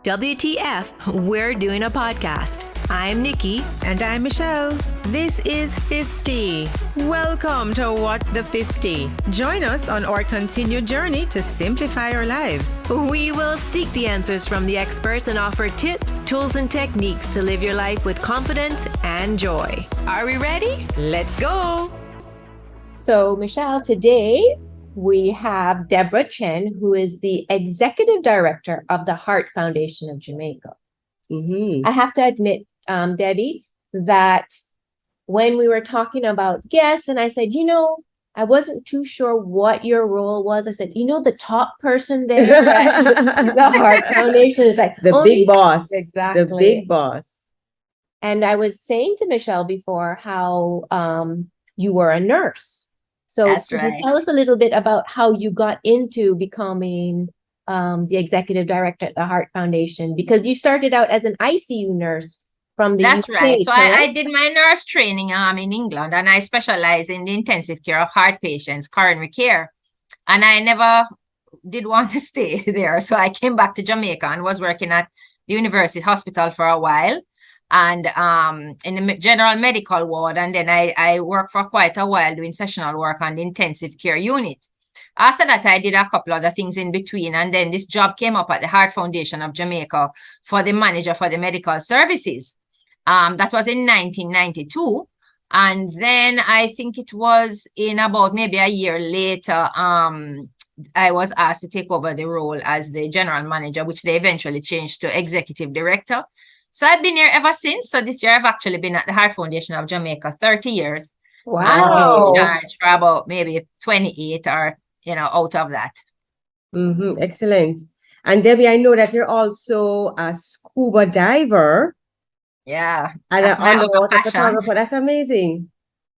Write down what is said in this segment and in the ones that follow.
WTF, we're doing a podcast. I'm Nikki. And I'm Michelle. This is 50. Welcome to What the 50. Join us on our continued journey to simplify our lives. We will seek the answers from the experts and offer tips, tools, and techniques to live your life with confidence and joy. Are we ready? Let's go. So, Michelle, today we have Deborah Chen, who is the Executive Director of the Heart Foundation of Jamaica. I have to admit, Debbie, that when we were talking about guests, and I said, I wasn't too sure what your role was. I said, the top person there at the Heart Foundation is like the big boss. Exactly. The big boss. And I was saying to Michelle before how you were a nurse. So That's could right. you tell us a little bit about how you got into becoming the executive director at the Heart Foundation? Because you started out as an ICU nurse from the That's UK, right. So I correct? did my nurse training in England, and I specialize in the intensive care of heart patients, coronary care. And I never did want to stay there. So I came back to Jamaica and was working at the university hospital for a while, and in the general medical ward. And then I worked for quite a while doing sessional work on the intensive care unit. After that, I did a couple other things in between. And then this job came up at the Heart Foundation of Jamaica for the manager for the medical services. That was in 1992. And then I think it was in about maybe a year later, I was asked to take over the role as the general manager, which they eventually changed to executive director. So I've been here ever since. So this year I've actually been at the Heart Foundation of Jamaica 30 years. Wow. And in charge for about maybe 28 or, out of that. Excellent. And Debbie, I know that you're also a scuba diver. Yeah. And That's an my other underwater passion. photographer. That's amazing.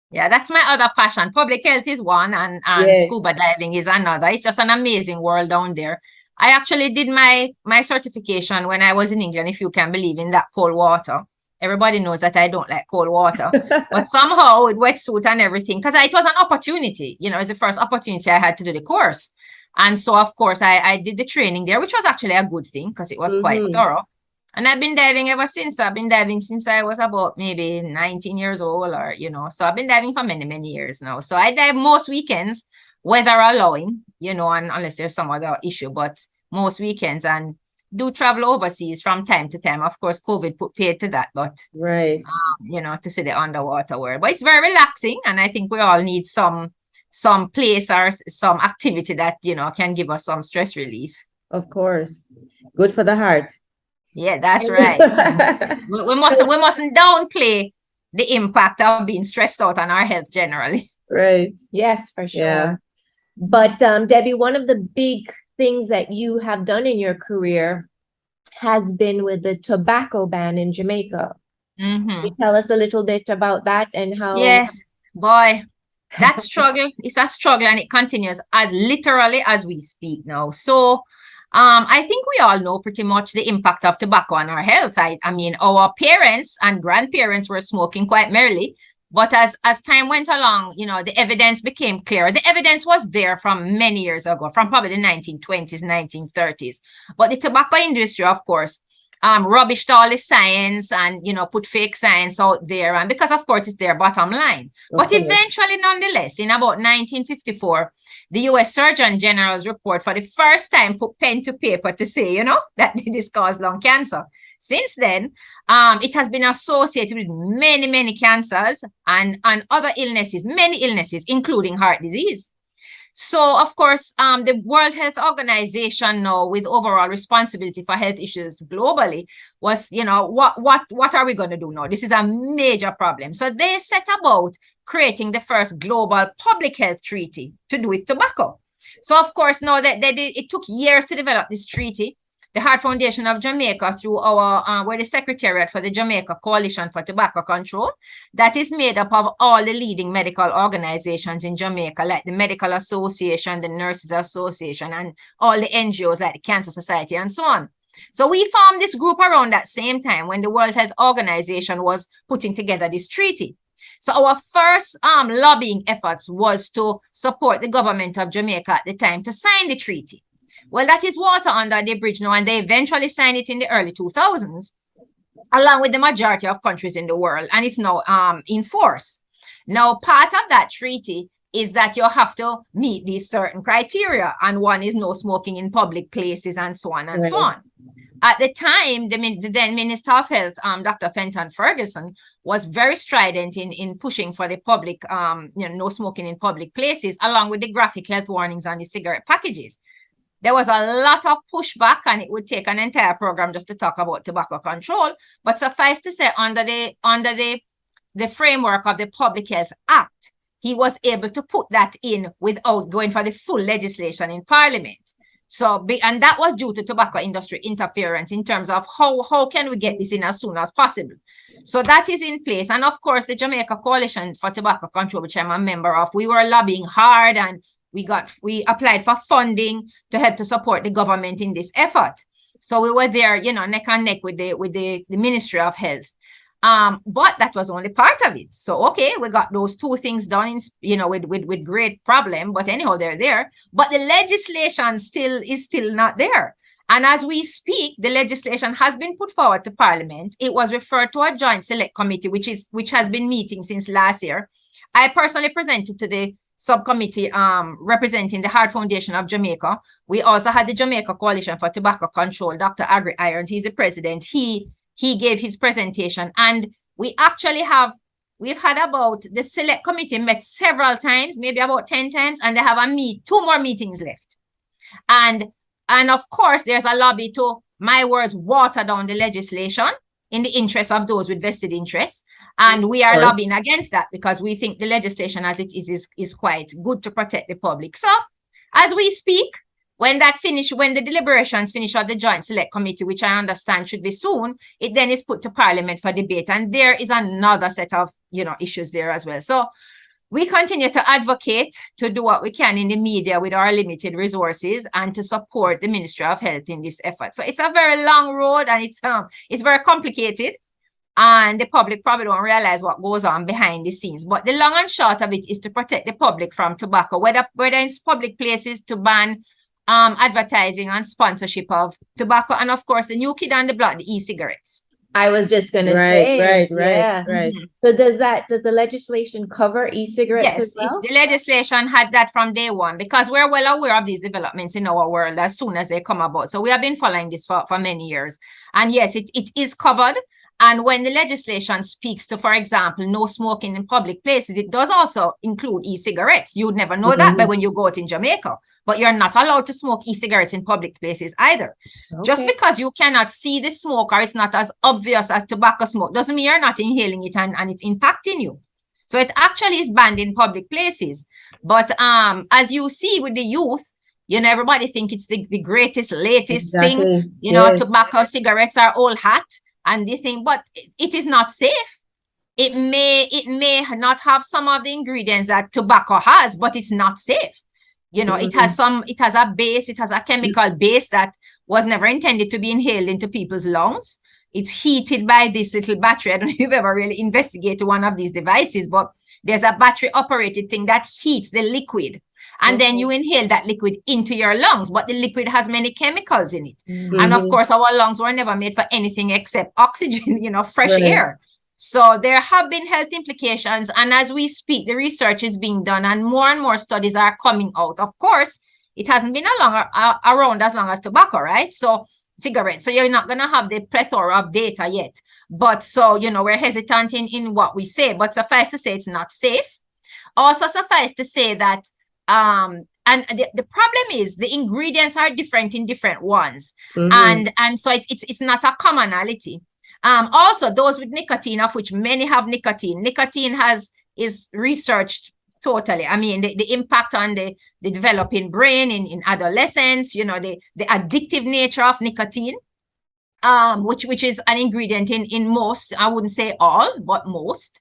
Yeah, that's my other passion. Public health is one, and Yes. scuba diving is another. It's just an amazing world down there. I actually did my certification when I was in England, if you can believe, in that cold water. Everybody knows that I don't like cold water, but somehow with wetsuit and everything, because it was an opportunity, it's the first opportunity I had to do the course. And so, of course, I did the training there, which was actually a good thing because it was quite thorough. And I've been diving ever since. I've been diving since I was about maybe 19 years old so I've been diving for many, many years now. So I dive most weekends, weather allowing, and unless there's some other issue, but most weekends, and do travel overseas from time to time. Of course, COVID put paid to that, but, Right. to see the underwater world. But it's very relaxing. And I think we all need some place or some activity that, can give us some stress relief. Of course. Good for the heart. Yeah, that's right. we mustn't downplay the impact of being stressed out on our health generally. Right. Yes, for sure. Yeah. But Debbie, one of the big things that you have done in your career has been with the tobacco ban in Jamaica. Can you tell us a little bit about that and how? Yes, boy, that struggle is a struggle, and it continues as literally as we speak now. So I think we all know pretty much the impact of tobacco on our health. I mean, our parents and grandparents were smoking quite merrily. But as time went along, the evidence became clear. The evidence was there from many years ago, from probably the 1920s, 1930s. But the tobacco industry, of course, rubbished all the science and, put fake science out there. And because, of course, it's their bottom line. But eventually, nonetheless, in about 1954, the U.S. Surgeon General's report for the first time put pen to paper to say, that this caused lung cancer. Since then, it has been associated with many, many cancers and other illnesses, many illnesses, including heart disease. So, of course, the World Health Organization now, with overall responsibility for health issues globally, was, what are we going to do now? This is a major problem. So they set about creating the first global public health treaty to do with tobacco. So, of course, now that it took years to develop this treaty. The Heart Foundation of Jamaica, through we're the Secretariat for the Jamaica Coalition for Tobacco Control, that is made up of all the leading medical organizations in Jamaica, like the Medical Association, the Nurses Association, and all the NGOs like the Cancer Society and so on. So we formed this group around that same time when the World Health Organization was putting together this treaty. So our first lobbying efforts was to support the government of Jamaica at the time to sign the treaty. Well, that is water under the bridge now, and they eventually signed it in the early 2000s, along with the majority of countries in the world, and it's now in force. Now, part of that treaty is that you have to meet these certain criteria, and one is no smoking in public places and so on and so on. At the time, the then Minister of Health, Dr. Fenton Ferguson, was very strident in pushing for the public, no smoking in public places, along with the graphic health warnings on the cigarette packages. There was a lot of pushback, and it would take an entire program just to talk about tobacco control. But suffice to say, under the framework of the Public Health Act, he was able to put that in without going for the full legislation in Parliament. So, and that was due to tobacco industry interference in terms of how can we get this in as soon as possible. So that is in place. And of course, the Jamaica Coalition for Tobacco Control, which I'm a member of, we were lobbying hard, and we applied for funding to help to support the government in this effort. So we were there, neck and neck with the Ministry of Health. But that was only part of it. So, okay, we got those two things done, with great problem. But anyhow, they're there. But the legislation is still not there. And as we speak, the legislation has been put forward to Parliament. It was referred to a joint select committee, which has been meeting since last year. I personally presented to the subcommittee representing the Heart Foundation of Jamaica. We also had the Jamaica Coalition for Tobacco Control, Dr. Agri Irons. He's the president. He gave his presentation, and we've had about the select committee met several times, maybe about 10 times, and they have two more meetings left. And of course, there's a lobby to, my words, water down the legislation in the interest of those with vested interests. And we are lobbying against that because we think the legislation as it is quite good to protect the public. So as we speak, when the deliberations finish of the Joint Select Committee, which I understand should be soon, it then is put to Parliament for debate. And there is another set of, issues there as well. So we continue to advocate, to do what we can in the media with our limited resources, and to support the Ministry of Health in this effort. So it's a very long road, and it's very complicated. And the public probably don't realize what goes on behind the scenes. But the long and short of it is to protect the public from tobacco, whether in public places, to ban advertising and sponsorship of tobacco, and of course the new kid on the block, the e-cigarettes. I was just gonna say, right. So does the legislation cover e-cigarettes as well? The legislation had that from day one, because we're well aware of these developments in our world as soon as they come about. So we have been following this for many years, and yes, it is covered. And when the legislation speaks to, for example, no smoking in public places, it does also include e-cigarettes. You would never know that, but when you go out in Jamaica, but you're not allowed to smoke e-cigarettes in public places either. Okay. Just because you cannot see the smoke, or it's not as obvious as tobacco smoke, doesn't mean you're not inhaling it and it's impacting you. So it actually is banned in public places. But as you see with the youth, everybody think it's the greatest, latest thing. Tobacco, cigarettes are all hot. And they think, but it is not safe. It may not have some of the ingredients that tobacco has, but it's not safe. It has a base, it has a chemical base that was never intended to be inhaled into people's lungs. It's heated by this little battery. I don't know if you've ever really investigated one of these devices, but there's a battery operated thing that heats the liquid. And then you inhale that liquid into your lungs, but the liquid has many chemicals in it. And of course, our lungs were never made for anything except oxygen, fresh air. So there have been health implications. And as we speak, the research is being done and more studies are coming out. Of course, it hasn't been around as long as tobacco, right? So cigarettes. So you're not going to have the plethora of data yet. But so, we're hesitant in what we say, but suffice to say it's not safe. Also suffice to say that and the problem is the ingredients are different in different ones. And so it's not a commonality. Also those with nicotine, of which many have nicotine is researched totally. I mean, the impact on the developing brain in adolescence, the addictive nature of nicotine, which is an ingredient in most, I wouldn't say all, but most.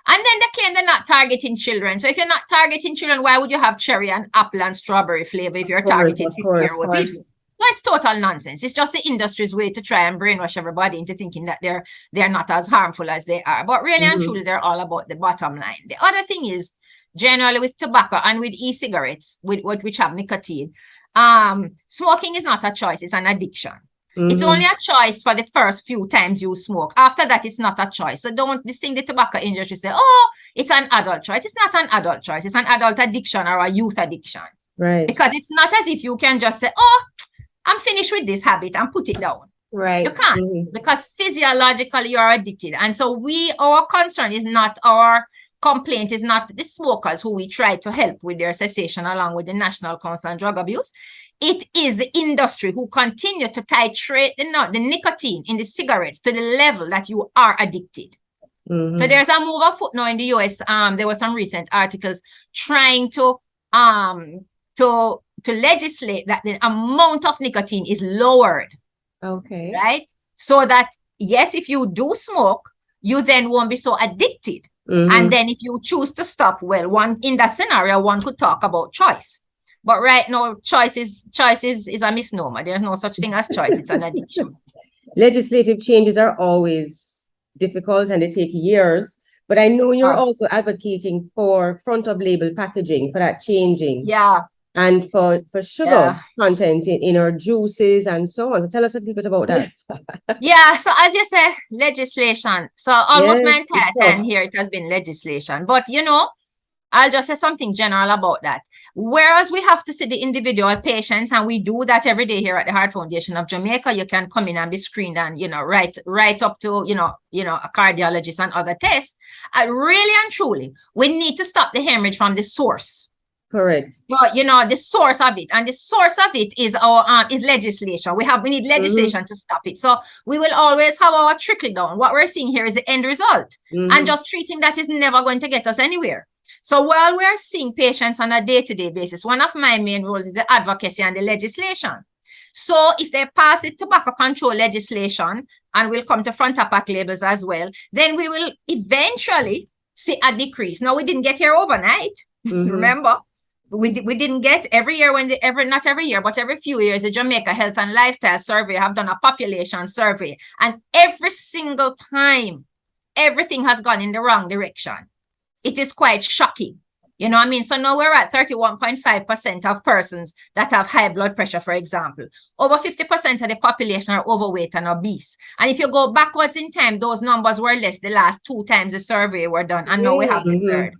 And then they claim they're not targeting children. So if you're not targeting children, why would you have cherry and apple and strawberry flavor if you're targeting 50-year-old people? So it's total nonsense. It's just the industry's way to try and brainwash everybody into thinking that they're not as harmful as they are. But really and truly, they're all about the bottom line. The other thing is, generally with tobacco and with e-cigarettes, which have nicotine, smoking is not a choice, it's an addiction. It's only a choice for the first few times you smoke. After that, it's not a choice. So don't distinct the tobacco industry say, oh, it's an adult choice. It's not an adult choice. It's an adult addiction or a youth addiction. Right. Because it's not as if you can just say, oh, I'm finished with this habit and put it down. Right. You can't because physiologically you're addicted. And so our concern is not, our complaint is not the smokers who we try to help with their cessation along with the National Council on Drug Abuse. It is the industry who continue to titrate the nicotine in the cigarettes to the level that you are addicted. So there's a move afoot now in the US. There were some recent articles trying to legislate that the amount of nicotine is lowered. Okay. Right? So that, yes, if you do smoke, you then won't be so addicted. And then if you choose to stop, well, in that scenario, one could talk about choice. But right now, choice is a misnomer. There's no such thing as choice. It's an addiction. Legislative changes are always difficult and they take years. But I know you're also advocating for front of label packaging, for that changing. Yeah. And for sugar content in our juices and so on. So tell us a little bit about that. Yeah, so as you say, legislation. So almost my Yes, entire it's time here, it has been legislation. But, I'll just say something general about that. Whereas we have to see the individual patients, and we do that every day here at the Heart Foundation of Jamaica, you can come in and be screened and, right up to, a cardiologist and other tests. Really and truly, we need to stop the hemorrhage from the source. Correct. But the source of it, and the source of it is our is legislation. We need legislation to stop it. So we will always have our trickle down. What we're seeing here is the end result, and just treating that is never going to get us anywhere. So while we're seeing patients on a day-to-day basis, one of my main roles is the advocacy and the legislation. So if they pass the tobacco control legislation, and we'll come to front of pack labels as well, then we will eventually see a decrease. Now, we didn't get here overnight. Remember, we didn't get every year not every year, but every few years, the Jamaica Health and Lifestyle Survey have done a population survey. And every single time, everything has gone in the wrong direction. It is quite shocking. You know what I mean? So now we're at 31.5% of persons that have high blood pressure, for example. Over 50% of the population are overweight and obese. And if you go backwards in time, those numbers were less the last 2 times the survey were done. And now we have the third.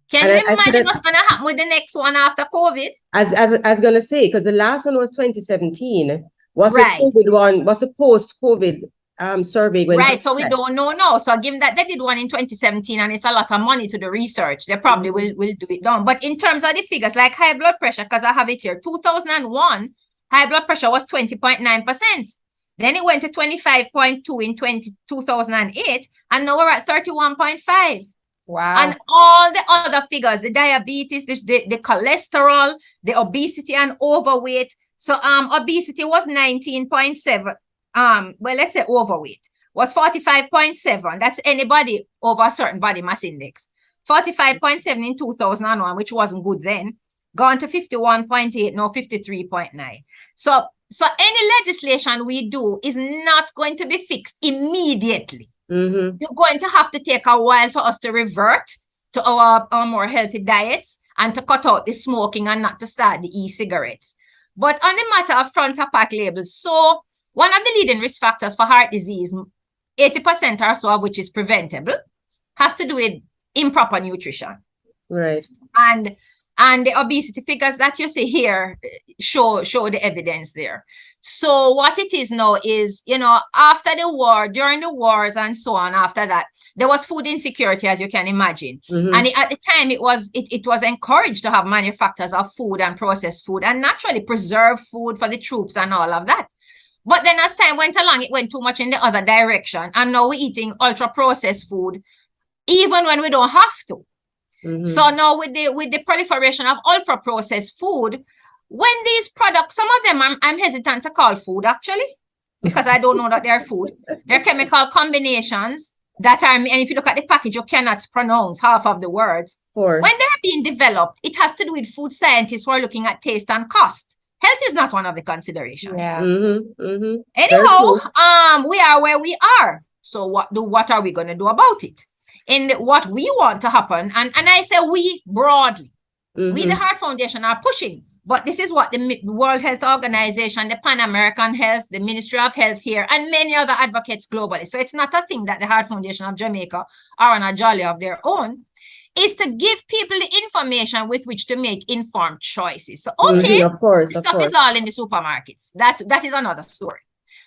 Can you imagine what's going to happen with the next one after COVID? As I was going to say, because the last one was 2017. Was Right. the COVID one, was a post-COVID survey. Right, so we don't know now. So given that they did one in 2017 and it's a lot of money to the research, they probably will do it down. But in terms of the figures, like high blood pressure, because I have it here, 2001, high blood pressure was 20.9%. Then it went to 25.2 in 2008, and now we're at 31.5. Wow. And all the other figures, the diabetes, the cholesterol, the obesity and overweight. So obesity was 19.7. Well, let's say overweight was 45.7. That's anybody over a certain body mass index. 45.7 in 2001, which wasn't good then. Gone to 51.8, now 53.9. So any legislation we do is not going to be fixed immediately. You're going to have to take a while for us to revert to our more healthy diets and to cut out the smoking and not to start the e-cigarettes. But on the matter of front of pack labels, so one of the leading risk factors for heart disease, 80% or so of which is preventable, has to do with improper nutrition. Right. And the obesity figures that you see here show the evidence there. So what it is now is, after the war, during the wars and so on, after that, there was food insecurity, as you can imagine. And at the time, it was encouraged to have manufacturers of food and processed food and naturally preserve food for the troops and all of that. But then as time went along, it went too much in the other direction. And now we're eating ultra-processed food, even when we don't have to. So now with the proliferation of ultra-processed food, when these products, some of them I'm hesitant to call food, actually, because I don't know that they're food. They're chemical combinations that are, and if you look at the package, you cannot pronounce half of the words. When they're being developed, it has to do with food scientists who are looking at taste and cost. Health is not one of the considerations. Yeah. Anyhow, we are where we are. So what are we going to do about it? And what we want to happen, and I say we broadly, we the Heart Foundation are pushing But this is what the World Health Organization, the Pan American Health, the Ministry of Health here, and many other advocates globally. So it's not a thing that the Heart Foundation of Jamaica are on a jolly of their own, is to give people the information with which to make informed choices. So, okay, of course, the stuff is all in the supermarkets. That is another story.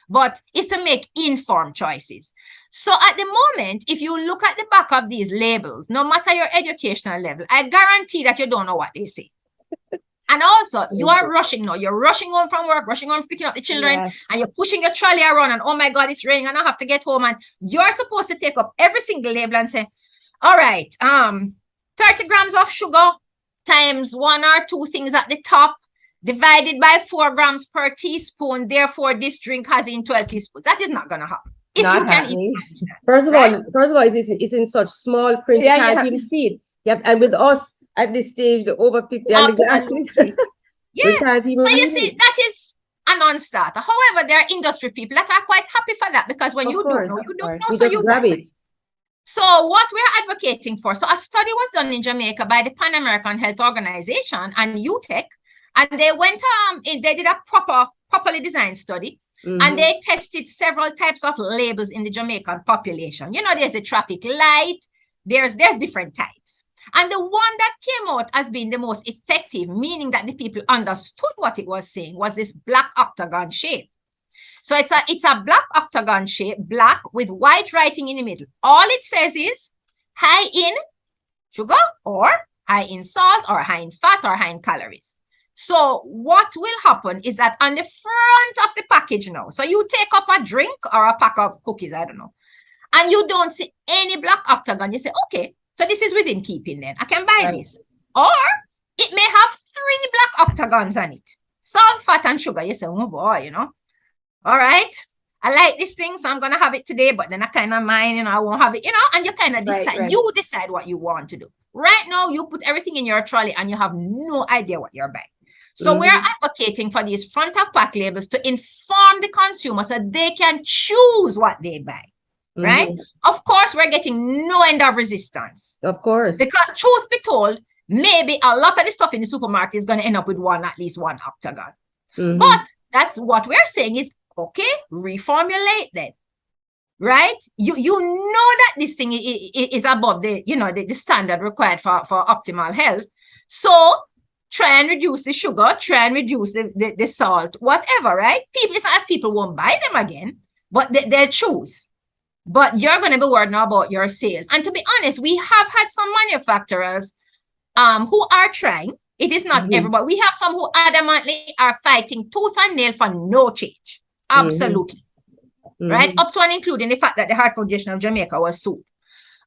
But it's to make informed choices. So at the moment, if you look at the back of these labels, no matter your educational level, I guarantee that you don't know what they say. And also, you are rushing now. You're rushing home from work, rushing home, picking up the children, and you're pushing your trolley around, and oh my God, it's raining, and I have to get home. And you're supposed to take up every single label and say, all right, 30 grams of sugar times 1 or 2 things at the top, divided by 4 grams per teaspoon. Therefore, this drink has in 12 teaspoons. That is not going to happen. If Not you can happening. eat that, First of right? all, it's in such small print, Yeah, you can't yeah. even see it. Yep. And with us at this stage, the over 50 and the glasses, Absolutely. we Yeah. can't even So you read see, it. that is a non-starter. However, there are industry people that are quite happy for that, because when Of you course, don't know, of you don't course. know, We so just you grab buy it. So what we're advocating for, so a study was done in Jamaica by the Pan American Health Organization and UTEC, and they went they did a properly designed study, and they tested several types of labels in the Jamaican population. You know, there's a traffic light, there's different types. And the one that came out as being the most effective, meaning that the people understood what it was saying, was this black octagon shape. So it's a black octagon shape, black with white writing in the middle. All it says is high in sugar, or high in salt, or high in fat, or high in calories. So what will happen is that on the front of the package now, so you take up a drink or a pack of cookies, I don't know, and you don't see any black octagon, you say, okay, so this is within keeping then. I can buy this. Or it may have 3 black octagons on it. Salt, fat, and sugar. You say, oh boy, you know. All right, I like this thing, so I'm going to have it today, but then I kind of mind, you know, I won't have it, you know, and you kind of decide, you decide what you want to do. Right now, you put everything in your trolley and you have no idea what you're buying. So we're advocating for these front of pack labels to inform the consumer so they can choose what they buy, right? Of course, we're getting no end of resistance. Of course. Because truth be told, maybe a lot of the stuff in the supermarket is going to end up with at least one octagon. But that's what we're saying is, okay, reformulate then, right? You know that this thing is above the, you know, the standard required for optimal health. So try and reduce the sugar, try and reduce the salt, whatever, right? People, it's not that people won't buy them again, but they'll choose. But you're going to be worried now about your sales. And to be honest, we have had some manufacturers who are trying. It is not everybody. We have some who adamantly are fighting tooth and nail for no change. Absolutely. Right? Up to and including the fact that the Heart Foundation of Jamaica was sued.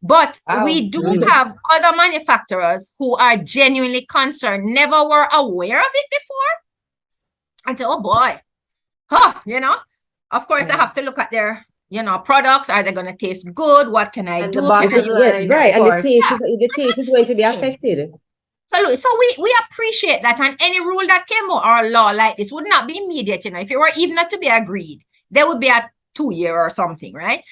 But we do have other manufacturers who are genuinely concerned, never were aware of it before. And say, oh boy, you know, of course I have to look at their, you know, products. Are they going to taste good? What can I do? Right, and the taste is going to be affected. So we appreciate that, and any rule that came out or a law like this would not be immediate. You know, if it were even not to be agreed, there would be a 2-year or something, right?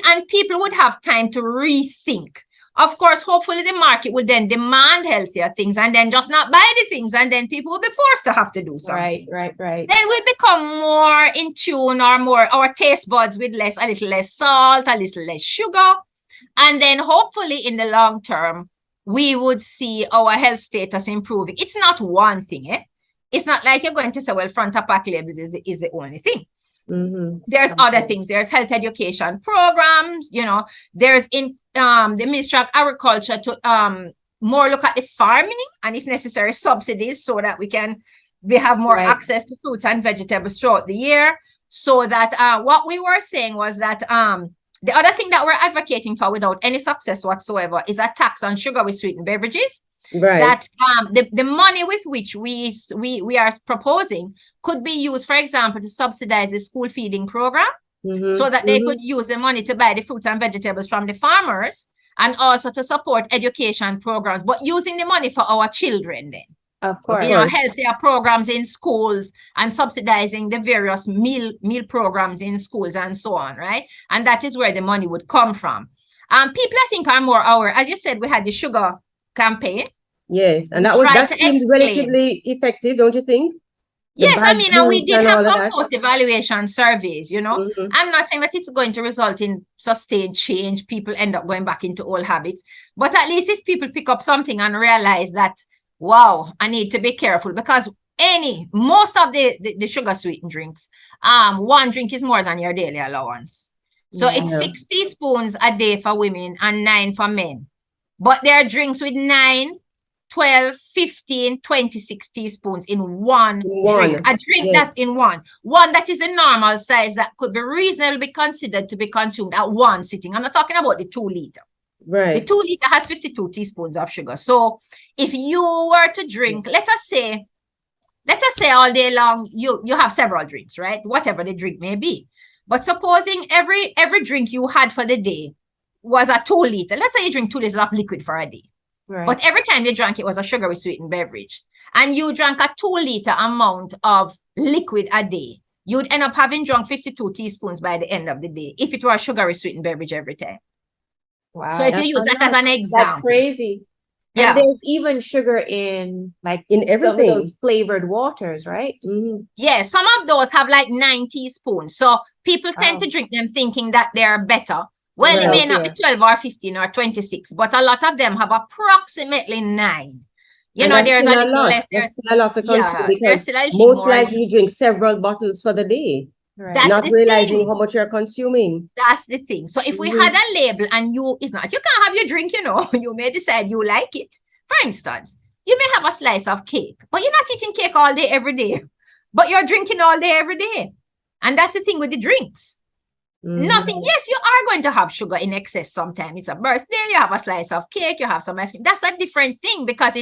And people would have time to rethink. Of course, hopefully the market would then demand healthier things and then just not buy the things, and then people will be forced to have to do something. Right. Then we'll become more in tune, or more our taste buds with a little less salt, a little less sugar, and then hopefully in the long term we would see our health status improving. It's not one thing, eh? It's not like you're going to say, well, front of pack labels is the only thing. There's other things. There's health education programs, you know, there's in the Ministry of Agriculture to more look at the farming and if necessary subsidies so that we have more access to fruits and vegetables throughout the year. So that what we were saying was that the other thing that we're advocating for without any success whatsoever is a tax on sugar with sweetened beverages. Right. That the money with which we are proposing could be used, for example, to subsidize the school feeding program, so that they could use the money to buy the fruits and vegetables from the farmers, and also to support education programs, but using the money for our children then. Of course. You know, healthier programs in schools and subsidizing the various meal programs in schools and so on, right? And that is where the money would come from. People, I think, are more aware. As you said, we had the sugar campaign. Yes, and We try that to seemed explain. relatively effective, don't you think? The Yes, I bad mean, and we juice did and have all of some that. post-evaluation surveys, you know. Mhm. I'm not saying that it's going to result in sustained change. People end up going back into old habits. But at least if people pick up something and realize that, wow, I need to be careful because most of the sugar sweetened drinks, one drink is more than your daily allowance. So Yeah. it's 6 teaspoons a day for women and 9 for men. But there are drinks with 9, 12, 15, 26 teaspoons in one drink. A drink yes. that in one that is a normal size that could be reasonably considered to be consumed at one sitting. I'm not talking about the 2 liter. The Right. 2 liter has 52 teaspoons of sugar. So if you were to drink, let us say all day long, you have several drinks, right? Whatever the drink may be. But supposing every drink you had for the day was a 2 liter. Let's say you drink 2 liters of liquid for a day. Right. But every time you drank it was a sugary sweetened beverage. And you drank a 2 liter amount of liquid a day. You'd end up having drunk 52 teaspoons by the end of the day if it were a sugary sweetened beverage every time. Wow. So if you use that as an That's example. crazy. Yeah. And there's even sugar in like In some of everything. those flavored waters, right? Mhm. Yeah, some of those have like 9 teaspoons. So people tend to drink them thinking that they're better. Well, it may not be 12 or 15 or 26, but a lot of them have approximately 9. You And know, that's there's still a a little lot. less. That's still a lot to consume Yeah, there's because still a little most more. likely you drink several bottles for the day, Right. That's not the realizing thing. how much you're consuming. That's the thing. So if we had a label and it's not, you can't have your drink, you know, you may decide you like it. For instance, you may have a slice of cake, but you're not eating cake all day, every day, but you're drinking all day, every day. And that's the thing with the drinks. Nothing. Yes, you are going to have sugar in excess sometimes. It's a birthday, you have a slice of cake, you have some ice cream. That's a different thing because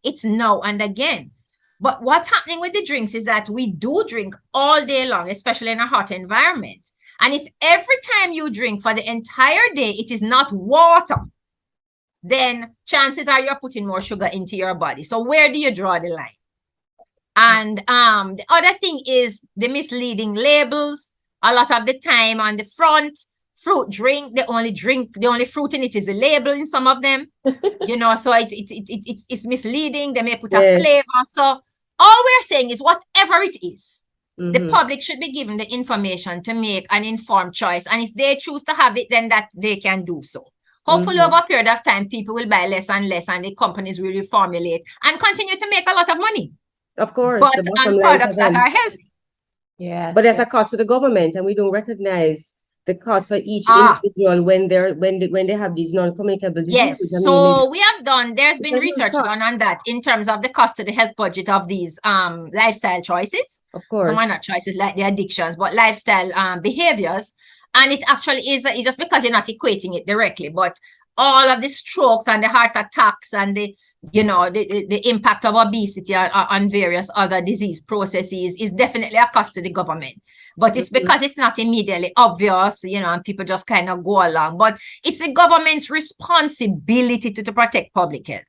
it's now and again. But what's happening with the drinks is that we do drink all day long, especially in a hot environment. And if every time you drink for the entire day, it is not water, then chances are you're putting more sugar into your body. So where do you draw the line? And the other thing is the misleading labels. A lot of the time on the front, fruit drink, the only fruit in it is a label in some of them. You know, so it's misleading. They may put a flavor. So all we're saying is whatever it is, the public should be given the information to make an informed choice. And if they choose to have it, then that they can do so. Hopefully over a period of time, people will buy less and less and the companies will reformulate and continue to make a lot of money. Of course, But the bottom on line for products that them. are healthy. Yeah. But there's a cost to the government, and we don't recognize the cost for each Ah. individual when they have these non-communicable Yes, diseases. I mean, so we have there's been it's a huge research cost. done on that in terms of the cost to the health budget of these lifestyle choices. Of course. Some are not choices like the addictions, but lifestyle behaviors. And it actually is it's just because you're not equating it directly, but all of the strokes and the heart attacks and the impact of obesity on various other disease processes is definitely a cost to the government. But it's because it's not immediately obvious, and people just kind of go along. But it's the government's responsibility to protect public health.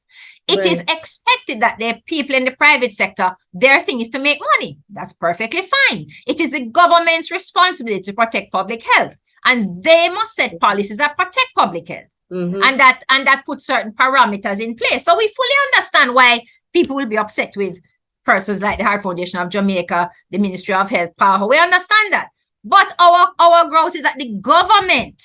It is expected that the people in the private sector, their thing is to make money. That's perfectly fine. It is the government's responsibility to protect public health. And they must set policies that protect public health. And that puts certain parameters in place. So we fully understand why people will be upset with persons like the Heart Foundation of Jamaica, the Ministry of Health, Power. We understand that. But our growth is that the government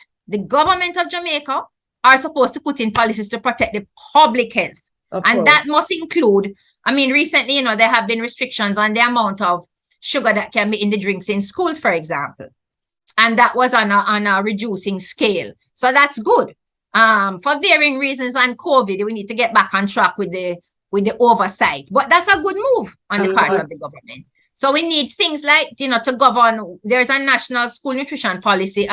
of Jamaica are supposed to put in policies to protect the public health. And that must include, recently, there have been restrictions on the amount of sugar that can be in the drinks in schools, for example. And that was on a reducing scale. So that's good. For varying reasons on COVID, we need to get back on track with the oversight. But that's a good move on the part of the government. So we need things like, to govern. There's a national school nutrition policy,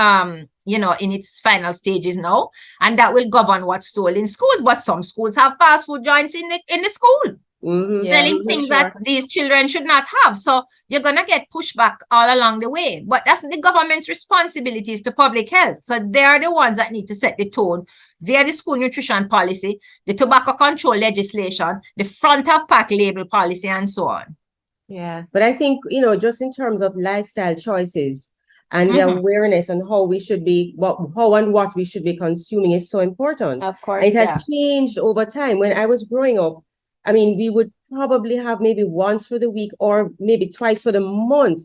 in its final stages now, and that will govern what's sold in schools. But some schools have fast food joints in the school. Selling things that these children should not have. So you're going to get pushback all along the way. But that's the government's responsibilities to public health. So they're the ones that need to set the tone via the school nutrition policy, the tobacco control legislation, the front of pack label policy, and so on. Yes. But I think, just in terms of lifestyle choices and the awareness on how we should be, what we should be consuming is so important. Of course. And it has changed over time. When I was growing up, I mean, we would probably have maybe once for the week or maybe twice for the month,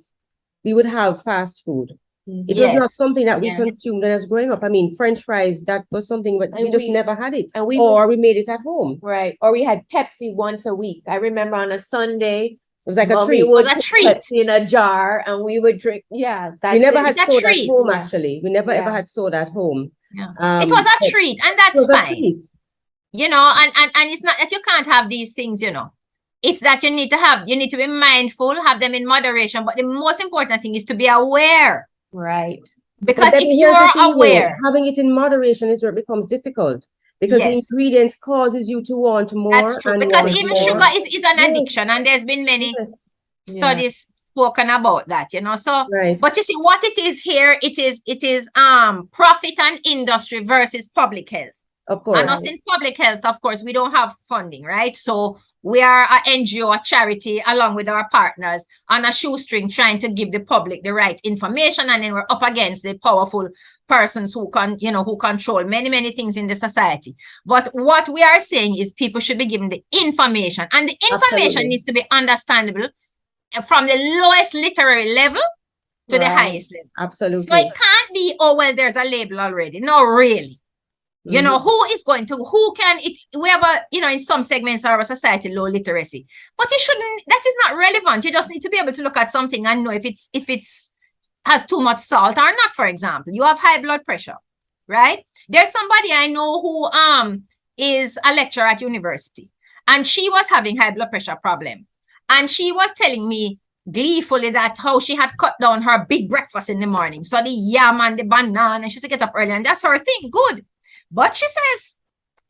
we would have fast food. It was not Yes. something that we Yeah. consumed when I was growing up. I mean, French fries, that was something, but we And just we- never had it. and we Or we made it at home. Right. Or we had Pepsi once a week. I remember on a Sunday, It was like a Mommy treat. would It was a put treat. Pepsi in a jar and we would drink. Yeah, We that's never it. had It's a soda at treat. home, Yeah. actually. We never ever Yeah. had soda at home. Yeah. It was a but treat, and it that's was a fine. treat. You know, and it's not that you can't have these things, you know. It's that you need to be mindful, have them in moderation. But the most important thing is to be aware. Right. Because But if then you here's the are thing, though, aware, having it in moderation is where it becomes difficult because the Yes. ingredients causes you to want more. that's true. and Because want even more. sugar is an Yes. addiction, and there's been many Yes, Yeah. studies spoken about that, you know. So right. but you see what it is here, it is profit and industry versus public health. Of course. And us in public health, of course, we don't have funding, right? So we are an NGO, a charity, along with our partners on a shoestring trying to give the public the right information. And then we're up against the powerful persons who who control many things in the society. But what we are saying is people should be given the information, and the information Absolutely. needs to be understandable from the lowest literary level to the Right. highest level. Absolutely. So it can't be, oh, well, there's a label already. No, really. You know, who can it? We have in some segments of our society, low literacy, but that is not relevant. You just need to be able to look at something and know if it's has too much salt or not. For example, you have high blood pressure, right? There's somebody I know who is a lecturer at university, and she was having high blood pressure problem, and she was telling me gleefully that how she had cut down her big breakfast in the morning, so the yam and the banana, and she used to get up early, and that's her thing. Good. But she says,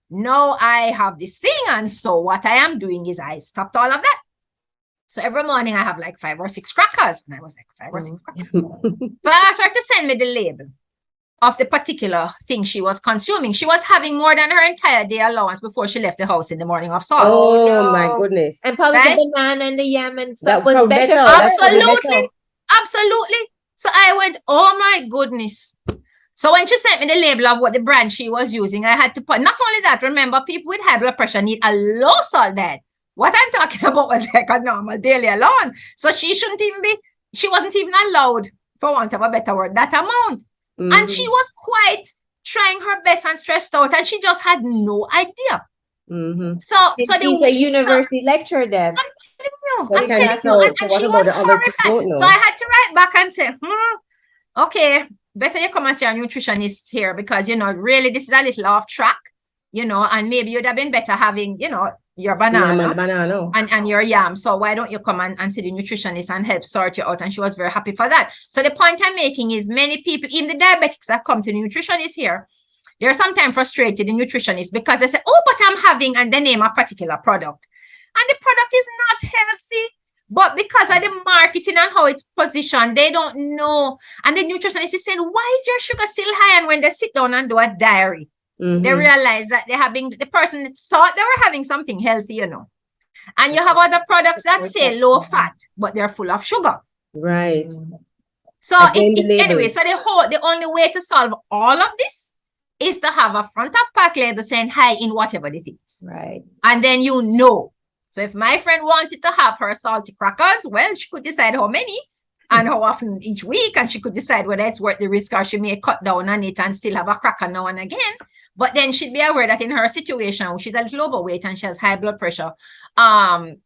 no, I have this thing. And so what I am doing is I stopped all of that. So every morning I have like 5 or 6 crackers. And I was like, 5 or 6 crackers. So I asked her to send me the label of the particular thing she was consuming. She was having more than her entire day allowance before she left the house in the morning of salt. Oh, no. my goodness. And probably Right? the banana and the yam and stuff That was was better. better. for That's her. Absolutely. Absolutely. So I went, oh my goodness. So when she sent me the label of what the brand she was using, I had to put, not only that, remember, people with high blood pressure need a low salt diet. What I'm talking about was like a normal daily allowance. So she wasn't even allowed, for want of a better word, that amount. And she was quite trying her best and stressed out, and she just had no idea. Mm-hmm. So And she's a university lecturer, Deb. I'm Okay, telling you, so and what she about was the others who horrified. don't know? So I had to write back and say, okay, better you come and see a nutritionist here, because, really this is a little off track, and maybe you'd have been better having, your banana Banana. and your yam. So why don't you come and see the nutritionist and help sort you out? And she was very happy for that. So the point I'm making is many people, even the diabetics that come to the nutritionist here, they're sometimes frustrated, the nutritionist, because they say, oh, but I'm having, and they name a particular product. And the product is not healthy. But because of the marketing and how it's positioned, they don't know. And the nutritionist is saying, why is your sugar still high? And when they sit down and do a diary, they realize that the person thought they were having something healthy, And you have other products that say low fat, but they're full of sugar. Right. So anyway, so the only way to solve all of this is to have a front of pack label saying high in whatever it is. Right. And then So if my friend wanted to have her salty crackers, well, she could decide how many and how often each week, and she could decide whether it's worth the risk, or she may cut down on it and still have a cracker now and again. But then she'd be aware that in her situation, she's a little overweight and she has high blood pressure,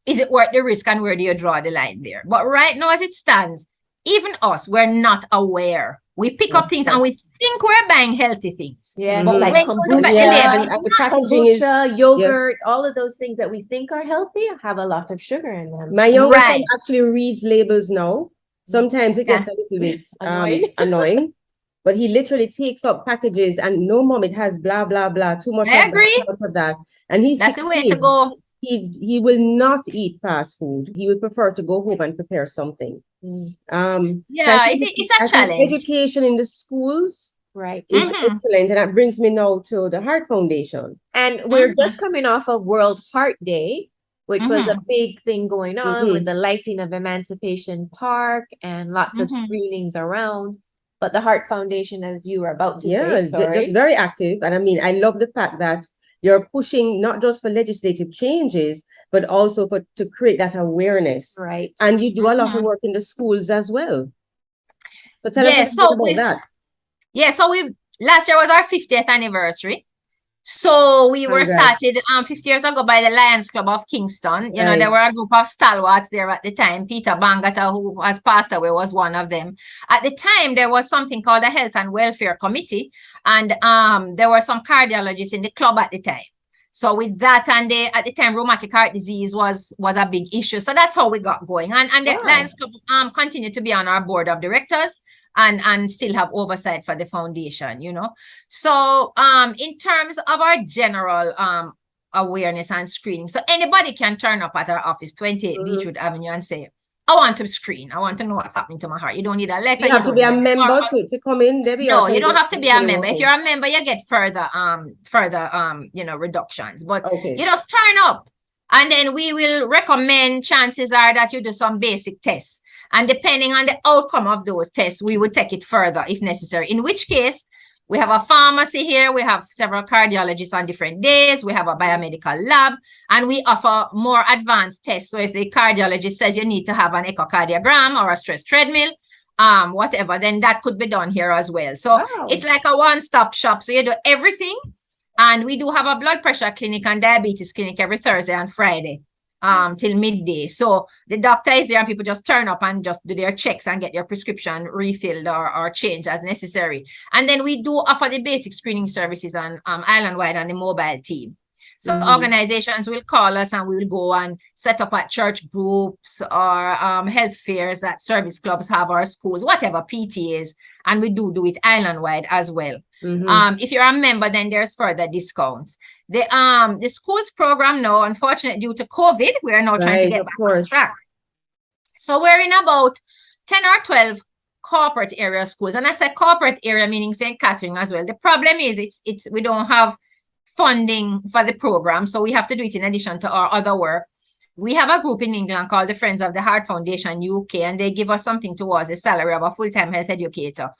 is it worth the risk, and where do you draw the line there? But right now, as it stands, even us, we're not aware. We pick up things and we think we're buying healthy things. Yeah, But like when you look at the kombucha, label, and the packaging is kombucha, yogurt, all of those things that we think are healthy have a lot of sugar in them. My youngest son Right. actually reads labels now. Sometimes it gets a little bit annoying, but he literally takes up packages and no, mom, it has blah blah blah, too much. I of agree. that, too much of that, and he's That's the way to 16. go. He will not eat fast food. He would prefer to go home and prepare something. So Yeah, I think it's a I think challenge. education in the schools Right. is excellent, and that brings me now to the Heart Foundation. And we're just coming off of World Heart Day, which was a Mhm. big thing going on with the lighting of Emancipation Park and lots of screenings around. But the Heart Foundation, as you were about to say, Just sorry. very active. And I mean, I love the fact that you're pushing not just for legislative changes, but also to create that awareness. Right. And you do a lot of Mhm. work in the schools as well. So tell us a Yeah, little so bit about that. Yeah, so last year was our 50th anniversary. So we were Congrats. started 50 years ago by the Lions Club of Kingston. You know, Right. there were a group of stalwarts there at the time. Peter Bangata, who has passed away, was one of them. At the time, there was something called the Health and Welfare Committee, and there were some cardiologists in the club at the time. So with that, and at the time, rheumatic heart disease was a big issue. So that's how we got going. And the Wow. Lions Club continued to be on our board of directors and still have oversight for the foundation, you know. So in terms of our general awareness and screening, so anybody can turn up at our office, 28 Beechwood Avenue, and say, I want to screen. I want to know what's happening to my heart. You don't need a letter. You have to don't be a need member to come in, Debbie? No, or can you don't just have to be a member. walk If in? you're a member, you get further you know, reductions. But Okay. you just turn up, and then we will recommend, chances are that you do some basic tests. And depending on the outcome of those tests, we will take it further if necessary. In which case, we have a pharmacy here. We have several cardiologists on different days. We have a biomedical lab, and we offer more advanced tests. So if the cardiologist says you need to have an echocardiogram or a stress treadmill, whatever, then that could be done here as well. So Wow. it's like a one-stop shop. So you do everything. And we do have a blood pressure clinic and diabetes clinic every Thursday and Friday till midday. So the doctor is there and people just turn up and just do their checks and get their prescription refilled or changed as necessary. And then we do offer the basic screening services on island-wide on the mobile team. So organizations will call us and we will go and set up at church groups or health fairs that service clubs have, or schools, whatever, PTAs, and we do it island-wide as well. If you're a member, then there's further discounts. The schools program now, unfortunately, due to COVID, we are now trying to get back on track. So we're in about 10 or 12 corporate area schools. And I say corporate area, meaning St. Catherine as well. The problem is we don't have funding for the program, so we have to do it in addition to our other work. We have a group in England called the Friends of the Heart Foundation UK, and they give us something towards the salary of a full-time health educator.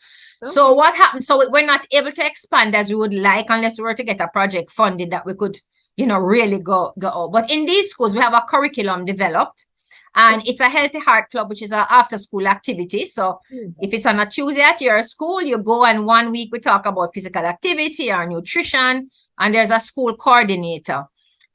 Okay. So what happened? So we're not able to expand as we would like unless we were to get a project funded that we could, you know, really go out. But in these schools, we have a curriculum developed, and it's a healthy heart club, which is an after-school activity. So if it's on a Tuesday at your school, you go, and 1 week we talk about physical activity or nutrition, and there's a school coordinator.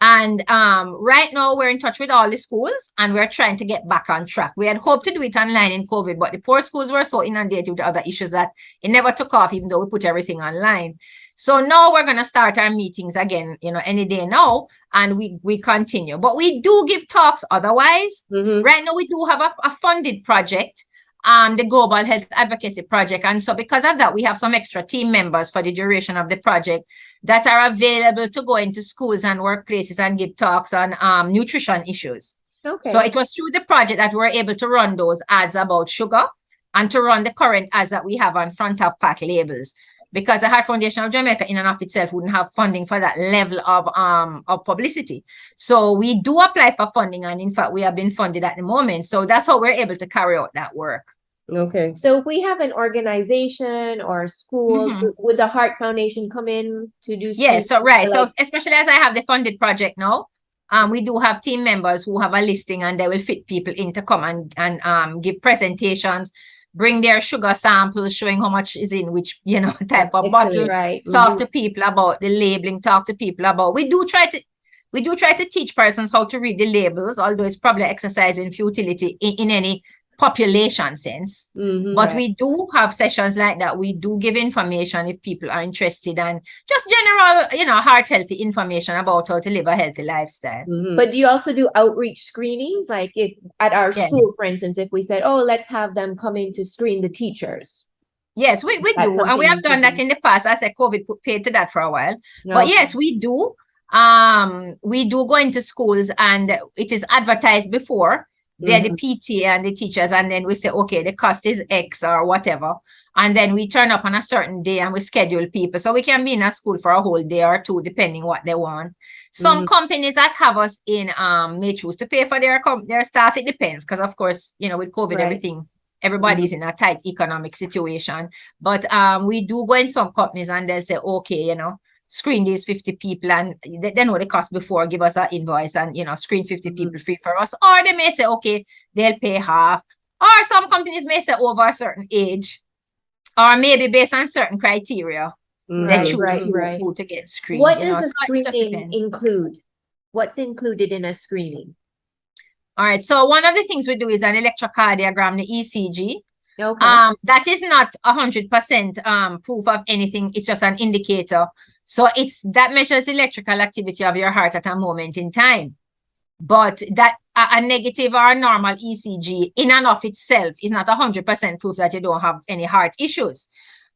And right now we're in touch with all the schools and we're trying to get back on track. We had hoped to do it online in COVID, but the poor schools were so inundated with other issues that it never took off, even though we put everything online. So now we're going to start our meetings again, you know, any day now, and we continue. But we do give talks otherwise. Right now we do have a funded project, the Global Health Advocacy Project. And so because of that, we have some extra team members for the duration of the project that are available to go into schools and workplaces and give talks on nutrition issues. Okay. So it was through the project that we were able to run those ads about sugar and to run the current ads that we have on front of pack labels. Because the Heart Foundation of Jamaica in and of itself wouldn't have funding for that level of publicity. So we do apply for funding, and in fact, we have been funded at the moment. So that's how we're able to carry out that work. Okay. So if we have an organization or a school, would the Heart Foundation come in to do? Yeah, so right. So especially as I have the funded project now, we do have team members who have a listing, and they will fit people in to come and give presentations, bring their sugar samples showing how much is in which, you know, type of bottle, right. Talk to people about the labeling, talk to people about, we do try to teach persons how to read the labels, although it's probably exercising futility in any population sense. But we do have sessions like that. We do give information if people are interested, and just general, you know, heart healthy information about how to live a healthy lifestyle. But do you also do outreach screenings? Like if at our school, for instance, if we said, oh, let's have them come in to screen the teachers. Yes, we do. And we have done that in the past. I said COVID paid to that for a while. But yes, we do. We do go into schools, and it is advertised before. They're the PTA and the teachers, and then we say, okay, the cost is X or whatever. And then we turn up on a certain day and we schedule people. So we can be in a school for a whole day or two, depending what they want. Some companies that have us in may choose to pay for their staff. It depends, because of course, you know, with COVID, everybody's in a tight economic situation. But we do go in some companies and they'll say, okay, you know, screen these 50 people and they know the cost before, give us an invoice and, screen 50 people free for us. Or they may say, okay, they'll pay half. Or some companies may say over a certain age, or maybe based on certain criteria, they choose who to get screened. What you know, does a so it just screening depends. include? What's included in a screening? All right. So one of the things we do is an electrocardiogram, the ECG. Okay. That is not 100% proof of anything. It's just an indicator. So that measures electrical activity of your heart at a moment in time. But that a negative or a normal ECG in and of itself is not 100% proof that you don't have any heart issues.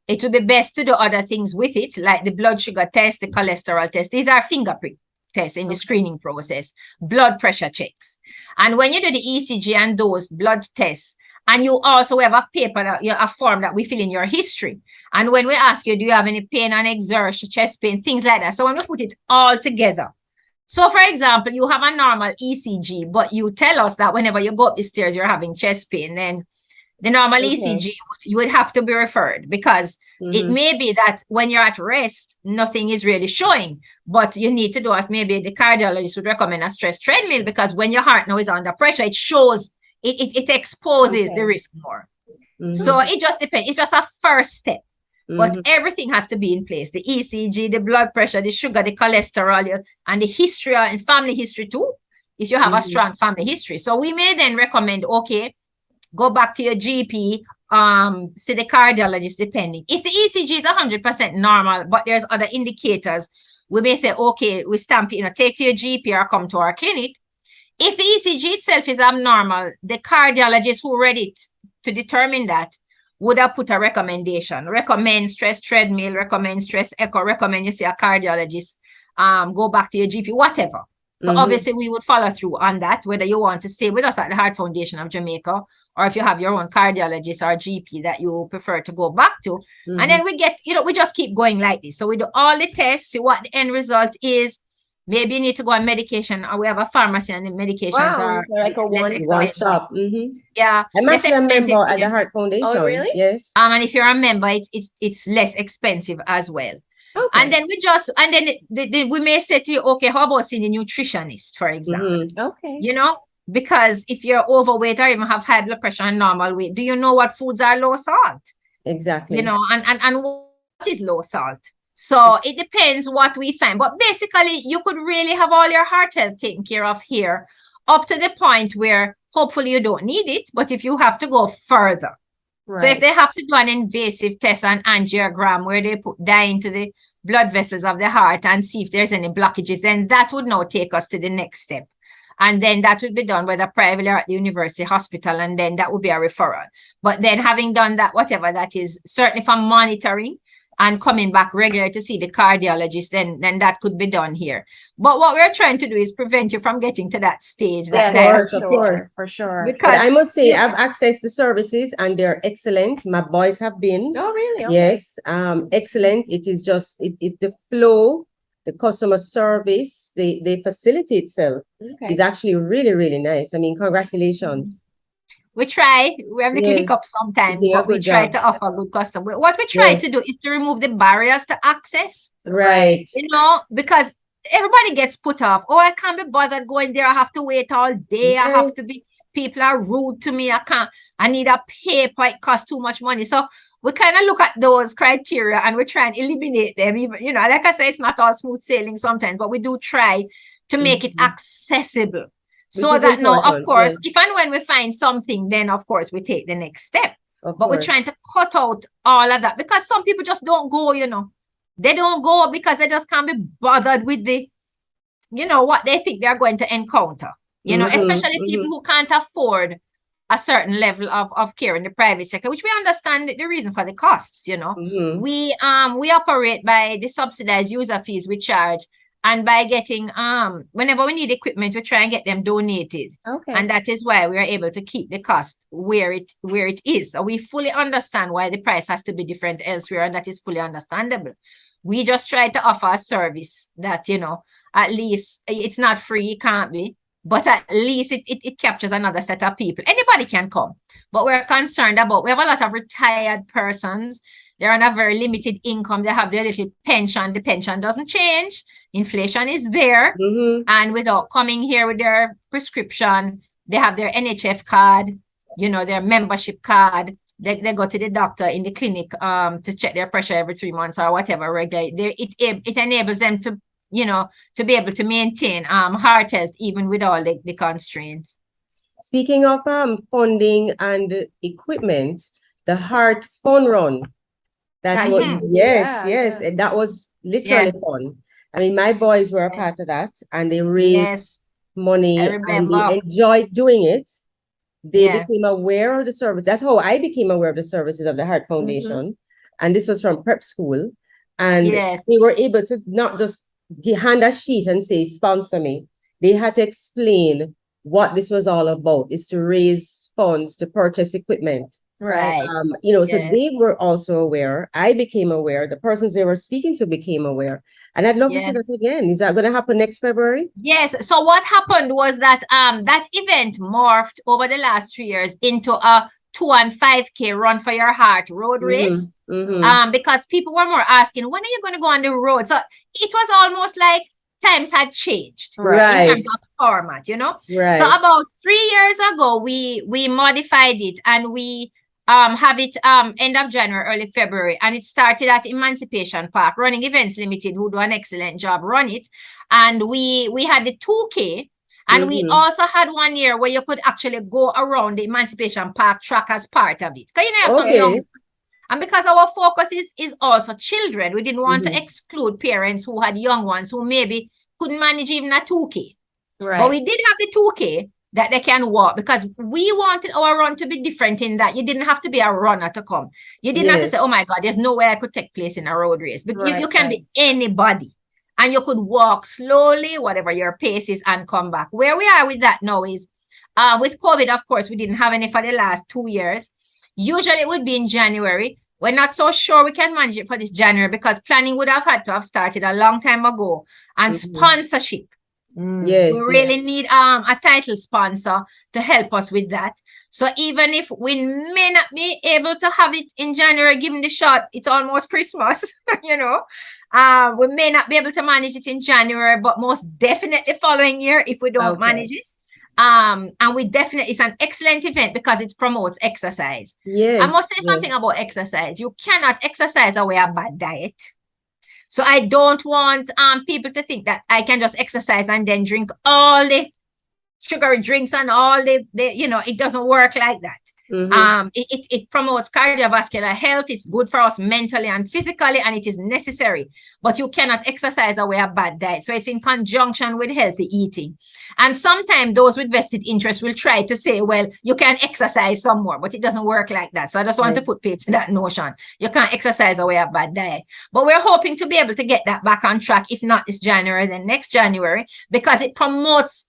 It would be best to do other things with it, like the blood sugar test, the cholesterol test. These are fingerprint tests in the screening process, blood pressure checks. And when you do the ECG and those blood tests, and you also have a paper, a form that we fill in your history. And when we ask you, do you have any pain and exertion, chest pain, things like that. So when we put it all together. So for example, you have a normal ECG, but you tell us that whenever you go up the stairs, you're having chest pain, then the normal ECG, you would have to be referred because it may be that when you're at rest, nothing is really showing, but you need to do as maybe the cardiologist would recommend a stress treadmill because when your heart now is under pressure, it shows, it exposes the risk more. So it just depends. It's just a first step, but everything has to be in place. The ECG, the blood pressure, the sugar, the cholesterol, and the history and family history too, if you have a strong family history. So we may then recommend, okay, go back to your GP, see the cardiologist depending. If the ECG is 100% normal, but there's other indicators, we may say, okay, we stamp it, take to your GP or come to our clinic. If the ECG itself is abnormal, the cardiologist who read it to determine that would have put a recommendation, recommend stress treadmill, recommend stress echo, recommend you see a cardiologist, go back to your GP, whatever. So obviously we would follow through on that, whether you want to stay with us at the Heart Foundation of Jamaica, or if you have your own cardiologist or GP that you prefer to go back to. And then we get, we just keep going like this. So we do all the tests, see what the end result is. Maybe you need to go on medication, or we have a pharmacy and the medications are like a one stop. Yeah. I'm actually a member at the Heart Foundation. Oh, really? Yes. And if you're a member, it's less expensive as well. Okay. And then we may say to you, okay, how about seeing a nutritionist, for example? Okay. Because if you're overweight or even have high blood pressure and normal weight, do you know what foods are low salt? Exactly. And what is low salt? So it depends what we find. But basically, you could really have all your heart health taken care of here up to the point where hopefully you don't need it. But if you have to go further. Right. So if they have to do an invasive test, an angiogram, where they put dye into the blood vessels of the heart and see if there's any blockages, then that would now take us to the next step. And then that would be done whether privately or at the university hospital, and then that would be a referral. But then having done that, whatever that is, certainly for monitoring and coming back regularly to see the cardiologist, then that could be done here. But what we're trying to do is prevent you from getting to that stage. Of course. For sure. Because I must say, I've accessed the services and they're excellent. My boys have been. Oh, really? Okay. Yes, excellent. It is just, it's the flow, the customer service, the facility itself is actually really, really nice. I mean, congratulations. We try. We have little hiccups sometimes, but we try to offer good customer. What we try to do is to remove the barriers to access. Right. Because everybody gets put off. Oh, I can't be bothered going there. I have to wait all day. I have to be, people are rude to me. I need a paper. It costs too much money. So we kind of look at those criteria and we try and eliminate them. Even, like I say, it's not all smooth sailing sometimes, but we do try to make it accessible. So that now, of course, if and when we find something, then of course we take the next step. But we're trying to cut out all of that because some people just don't go, They don't go because they just can't be bothered with the, what they think they're going to encounter. Especially people who can't afford a certain level of care in the private sector, which we understand the reason for the costs, We operate by the subsidized user fees we charge. And by getting, whenever we need equipment, we try and get them donated. Okay. And that is why we are able to keep the cost where it is. So we fully understand why the price has to be different elsewhere, and that is fully understandable. We just try to offer a service that, at least it's not free, it can't be, but at least it captures another set of people. Anybody can come, but we're concerned about, we have a lot of retired persons they're on a very limited income. They have their little pension. The pension doesn't change. Inflation is there. And without coming here with their prescription, they have their NHF card, their membership card. They go to the doctor in the clinic to check their pressure every 3 months or whatever regularly. It enables them to, to be able to maintain heart health even with all the constraints. Speaking of funding and equipment, the Heart Fun Run. That was yes, and that was literally fun. I mean, my boys were a part of that, and they raised money and they enjoyed doing it. They became aware of the service. That's how I became aware of the services of the Heart Foundation. And this was from prep school. And they were able to not just hand a sheet and say, sponsor me. They had to explain what this was all about, is to raise funds to purchase equipment. Right. So they were also aware. I became aware. The persons they were speaking to became aware. And I'd love to see that again. Is that going to happen next February? Yes. So what happened was that that event morphed over the last 3 years into a 2 and 5K Run for Your Heart road race. Because people were more asking, when are you going to go on the road? So it was almost like times had changed in terms of format, Right. So about 3 years ago, we modified it and we have it end of January, early February, and it started at Emancipation Park. Running Events Limited, who do an excellent job, run it, and we had the 2K, and we also had 1 year where you could actually go around the Emancipation Park track as part of it. Because have some young, and because our focus is also children, we didn't want to exclude parents who had young ones who maybe couldn't manage even a 2K. Right. But we did have the 2K that they can walk, because we wanted our run to be different in that you didn't have to be a runner to come. You didn't have to say, oh my God, there's no way I could take place in a road race. But you can be anybody. And you could walk slowly, whatever your pace is, and come back. Where we are with that now is, with COVID, of course, we didn't have any for the last 2 years. Usually it would be in January. We're not so sure we can manage it for this January, because planning would have had to have started a long time ago. And sponsorship. Yes, we really need a title sponsor to help us with that. So even if we may not be able to have it in January, given the shot, it's almost Christmas, we may not be able to manage it in January, but most definitely following year if we don't manage it. And it's an excellent event because it promotes exercise. Yes, I must say something about exercise. You cannot exercise away a bad diet. So I don't want people to think that I can just exercise and then drink all the sugary drinks and all it doesn't work like that. It promotes cardiovascular health. It's good for us mentally and physically, and it is necessary. But you cannot exercise away a bad diet. So it's in conjunction with healthy eating. And sometimes those with vested interest will try to say, well, you can exercise some more, but it doesn't work like that. So I just want to put paid to that notion. You can't exercise away a bad diet. But we're hoping to be able to get that back on track, if not this January, then next January, because it promotes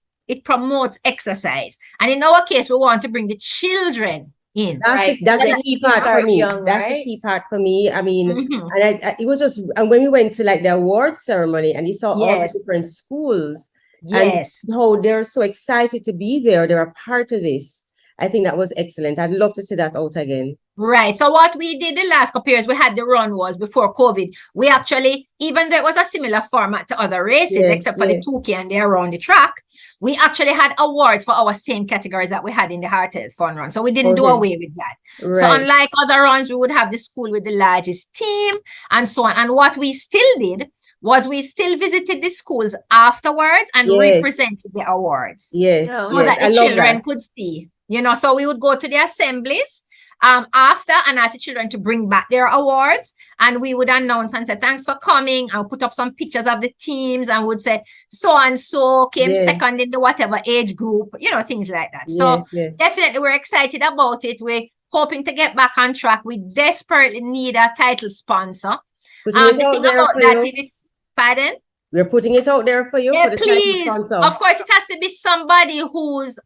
exercise. And in our case, we want to bring the children in. That's a key part for me. That's a key part for me. I mean, and it was just, and when we went to like the awards ceremony and you saw all the different schools and how they're so excited to be there, they're a part of this. I think that was excellent. I'd love to see that out again. Right. So what we did the last couple years, we had the run was before COVID. We actually, even though it was a similar format to other races, except for the 2K and they're around the track, we actually had awards for our same categories that we had in the Heart Health Fun Run. So we didn't do away with that. Right. So unlike other runs, we would have the school with the largest team and so on. And what we still did was we still visited the schools afterwards and represented the awards. So that the children could see. So we would go to the assemblies after and ask the children to bring back their awards, and we would announce and say thanks for coming, and put up some pictures of the teams and would say so and so came second in the whatever age group, things like that. So definitely we're excited about it. We're hoping to get back on track. We desperately need a title sponsor. The thing about that is pardon? We're putting it out there for you. Yeah, for the please. Title sponsor. Of course, it has to be somebody whose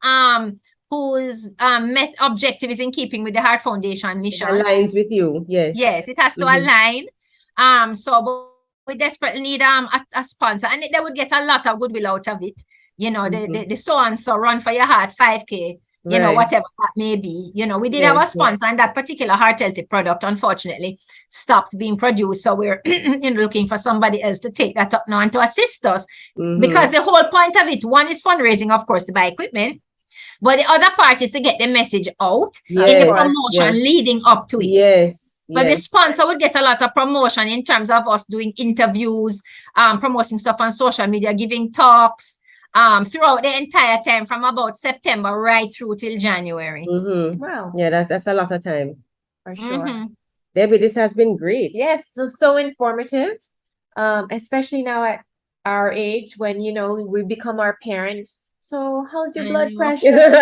objective is in keeping with the Heart Foundation mission. It aligns with you, yes, it has to align. So we desperately need a sponsor, and they would get a lot of goodwill out of it. The so and so Run for Your Heart 5K, you know, Right. whatever that may be. You know, we did Yes, have a yes. sponsor, and that particular heart healthy product, unfortunately, stopped being produced. So we're looking for somebody else to take that up now and to assist us. Mhm. Because the whole point of it, one is fundraising, of course, to buy equipment, but the other part is to get the message out in the Yes, promotion yes. leading up to it. Yes, But the yes. sponsor would get a lot of promotion in terms of us doing interviews, promoting stuff on social media, giving talks, throughout the entire time from about September right through till January. Mhm. Wow, Yeah, that's a lot of time. for sure. Mhm. Debbie, this has been great. Yes, so informative, especially now at our age when, you know, we become our parents. So how's your I blood know. pressure? So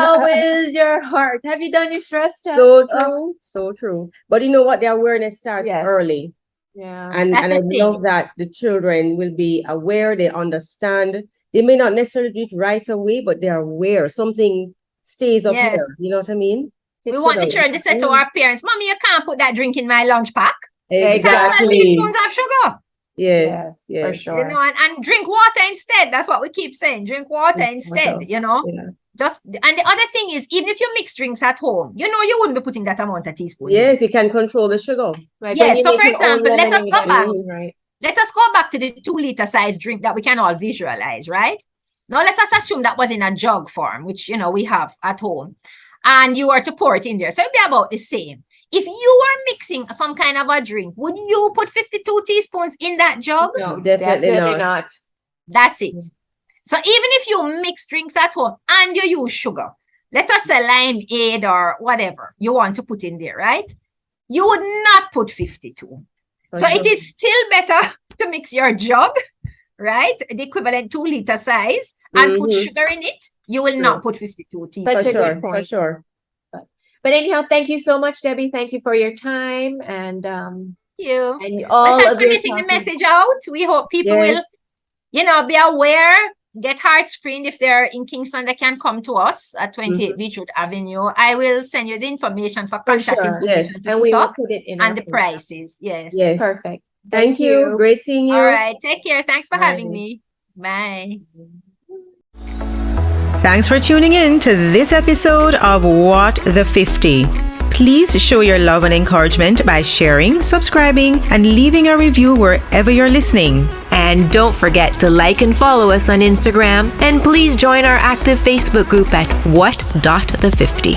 how is your heart? Have you done your stress test? So Oh, true, so true. But you know what? The awareness starts Yes. early. yeah. And That's I the thing. love that the children will be aware, they understand. They may not necessarily do it right away, but they're aware. Something stays up Yes. here. You know what I mean? We Hits want it the out. children to say to our parents, Mommy, you can't put that drink in my lunch pack. That's 12 Exactly. teaspoons of sugar. Yes, For yes. sure. You know, and drink water instead. That's what we keep saying. Drink water Drink instead, water. you know. Yeah. And the other thing is, even if you mix drinks at home, you know, you wouldn't be putting that amount of teaspoon. Yes, you can control the sugar. Like Yes, when you so make for your own example, let us lemonade go at back. home, right? Let us go back to the 2-liter size drink that we can all visualize, right? Now let us assume that was in a jug form, which, you know, we have at home, and you were to pour it in there. So it'd be about the same. If you were mixing some kind of a drink, would you put 52 teaspoons in that jug? No, Definitely not. not. That's it. So even if you mix drinks at home and you use sugar, let us say limeade or whatever you want to put in there, right? You would not put 52. For So sure. it is still better to mix your jug, right? The equivalent 2-liter size, and put Mhm. sugar in it. You will Sure. not put 52 teaspoons. Such For a good sure, for point. sure. But anyhow, thank you so much, Debbie. Thank you for your time and You. all Well, thanks of for your getting the talking. message out. We hope people Yes. will, you know, be aware, get heart screened. If they're in Kingston, they can come to us at 28 Beachwood Avenue. I will send you the information for contact sure. information Yes. to And put we will up put it in and our the program. prices. Yes. Yes. Perfect. Thank you. Great seeing you. All right. Take care. Thanks for Bye. having me. Bye. Thanks for tuning in to this episode of What the 50. Please show your love and encouragement by sharing, subscribing, and leaving a review wherever you're listening. And don't forget to like and follow us on Instagram. And please join our active Facebook group at What.the50.